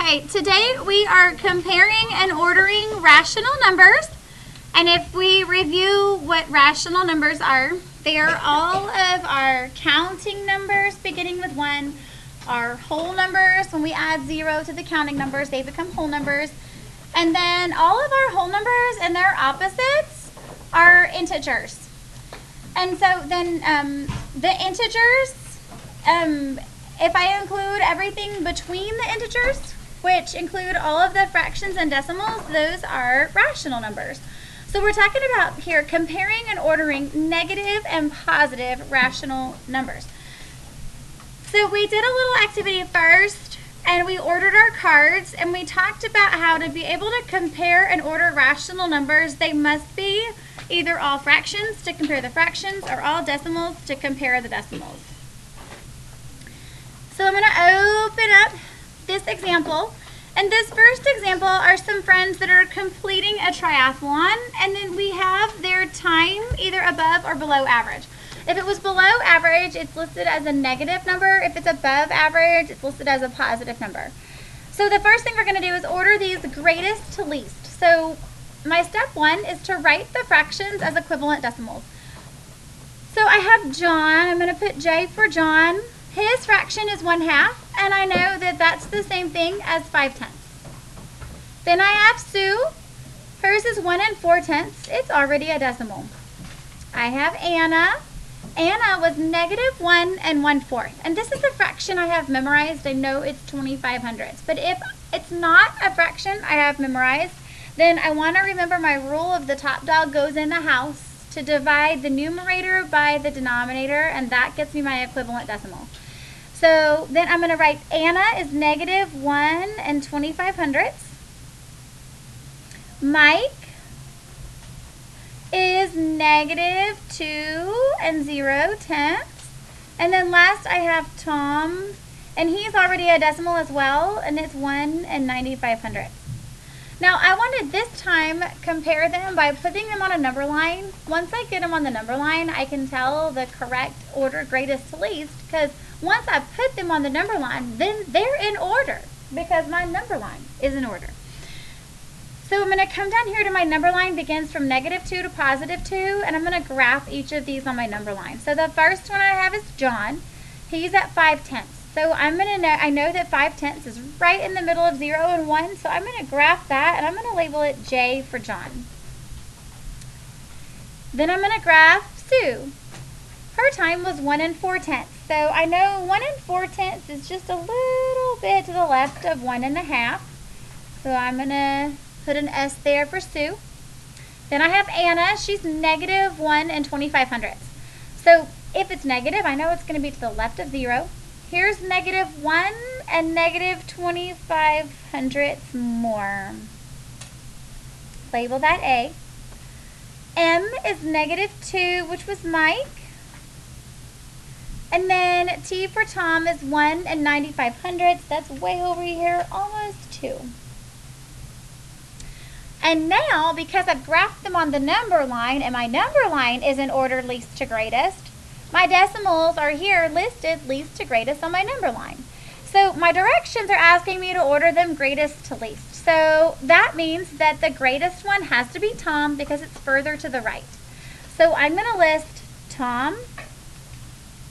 Okay, today we are comparing and ordering rational numbers. And if we review what rational numbers are, they are all of our counting numbers beginning with 1, our whole numbers. When we add 0 to the counting numbers, they become whole numbers. And then all of our whole numbers and their opposites are integers. And so then the integers, if I include everything between the integers, which include all of the fractions and decimals, those are rational numbers. So we're talking about here comparing and ordering negative and positive rational numbers. So we did a little activity first, and we ordered our cards, and we talked about how to be able to compare and order rational numbers. They must be either all fractions to compare the fractions or all decimals to compare the decimals. So I'm going to open up this example. And this first example are some friends that are completing a triathlon, and then we have their time either above or below average. If it was below average, it's listed as a negative number. If it's above average, it's listed as a positive number. So the first thing we're going to do is order these greatest to least. So my step 1 is to write the fractions as equivalent decimals. So I have John. I'm going to put J for John. His fraction is 1/2, and I know that that's the same thing as 5/10. Then I have Sue. Hers is 1 4/10. It's already a decimal. I have Anna. Anna was -1 1/4. And this is a fraction I have memorized. I know it's 25/100. But if it's not a fraction I have memorized, then I want to remember my rule of the top dog goes in the house to divide the numerator by the denominator, and that gets me my equivalent decimal. So then I'm going to write Anna is -1 25/100. Mike is -2 0/10. And then last I have Tom, and he's already a decimal as well, and it's 1 95/100. Now I wanted this time compare them by putting them on a number line. Once I get them on the number line, I can tell the correct order greatest to least, because once I put them on the number line, then they're in order because my number line is in order. So I'm going to come down here to my number line, begins from -2 to +2, and I'm going to graph each of these on my number line. So the first one I have is John. He's at 5/10. So I'm going to know, I know that 5/10 is right in the middle of 0 and 1, so I'm going to graph that, and I'm going to label it J for John. Then I'm going to graph Sue. Her time was 1 4/10. So I know 1 4/10 is just a little bit to the left of 1 1/2. So I'm going to put an S there for Sue. Then I have Anna. She's -1 25/100. So if it's negative, I know it's going to be to the left of 0. Here's -1 and -25/100 more. Label that A. M is -2, which was Mike. And then T for Tom is 1 95/100. That's way over here, almost 2. And now, because I've graphed them on the number line, and my number line is in order least to greatest, my decimals are here listed least to greatest on my number line. So my directions are asking me to order them greatest to least. So that means that the greatest one has to be Tom because it's further to the right. So I'm going to list Tom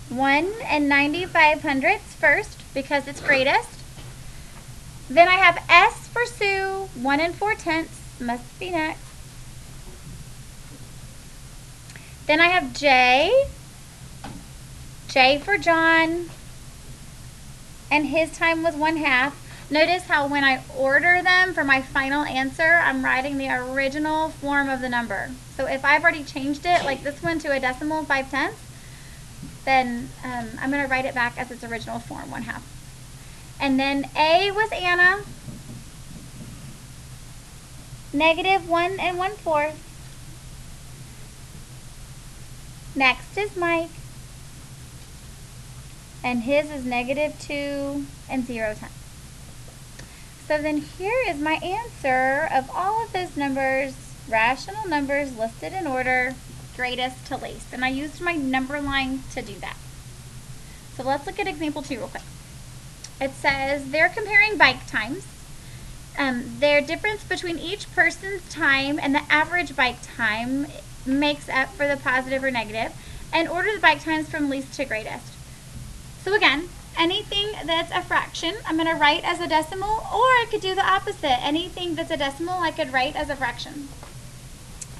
1 95/100 first because it's greatest. Then I have S for Sue, 1 4/10, must be next. Then I have J for John, and his time was 1/2. Notice how when I order them for my final answer, I'm writing the original form of the number. So if I've already changed it, like this one, to a decimal 5/10, then I'm going to write it back as its original form, 1/2. And then A was Anna, -1 1/4. Next is Mike, and his is -2 0/10. So then here is my answer of all of those numbers, rational numbers listed in order, greatest to least. And I used my number line to do that. So let's look at example 2 real quick. It says they're comparing bike times. their difference between each person's time and the average bike time makes up for the positive or negative, and order the bike times from least to greatest. So again, anything that's a fraction, I'm going to write as a decimal, or I could do the opposite. Anything that's a decimal, I could write as a fraction.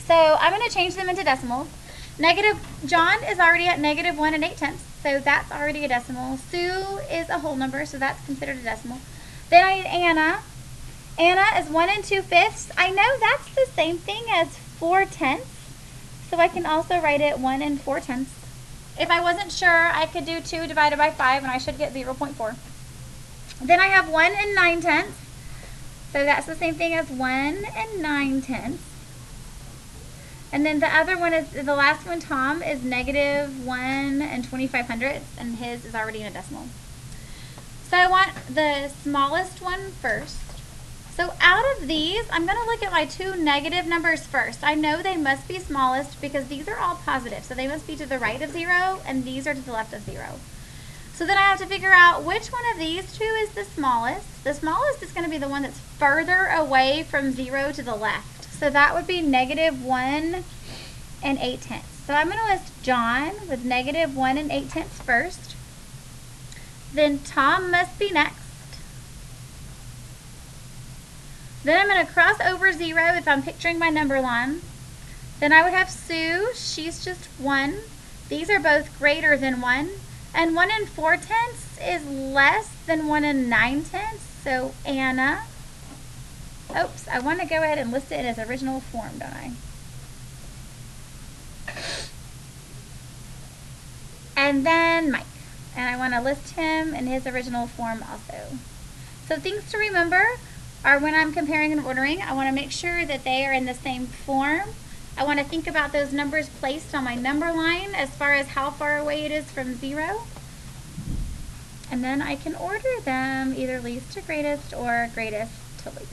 So I'm going to change them into decimals. John is already at -1 8/10, so that's already a decimal. Sue is a whole number, so that's considered a decimal. Then I need Anna. Anna is 1 2/5. I know that's the same thing as 4/10, so I can also write it 1 4/10. If I wasn't sure, I could do 2 divided by 5, and I should get 0.4. Then I have 1 9/10, so that's the same thing as 1 9/10. And then the other one is, the last one, Tom, is -1 25/100, and his is already in a decimal. So I want the smallest one first. So out of these, I'm going to look at my 2 negative numbers first. I know they must be smallest because these are all positive, so they must be to the right of 0, and these are to the left of 0. So then I have to figure out which one of these two is the smallest. The smallest is going to be the one that's further away from 0 to the left. So that would be -1 8/10. So I'm going to list John with -1 8/10 first. Then Tom must be next. Then I'm going to cross over 0 if I'm picturing my number line. Then I would have Sue. She's just 1. These are both greater than 1. And 1 4/10 is less than 1 9/10. So Anna. Oops, I want to go ahead and list it in its original form, don't I? And then Mike. And I want to list him in his original form also. So things to remember are when I'm comparing and ordering, I want to make sure that they are in the same form. I want to think about those numbers placed on my number line as far as how far away it is from 0. And then I can order them either least to greatest or greatest to least.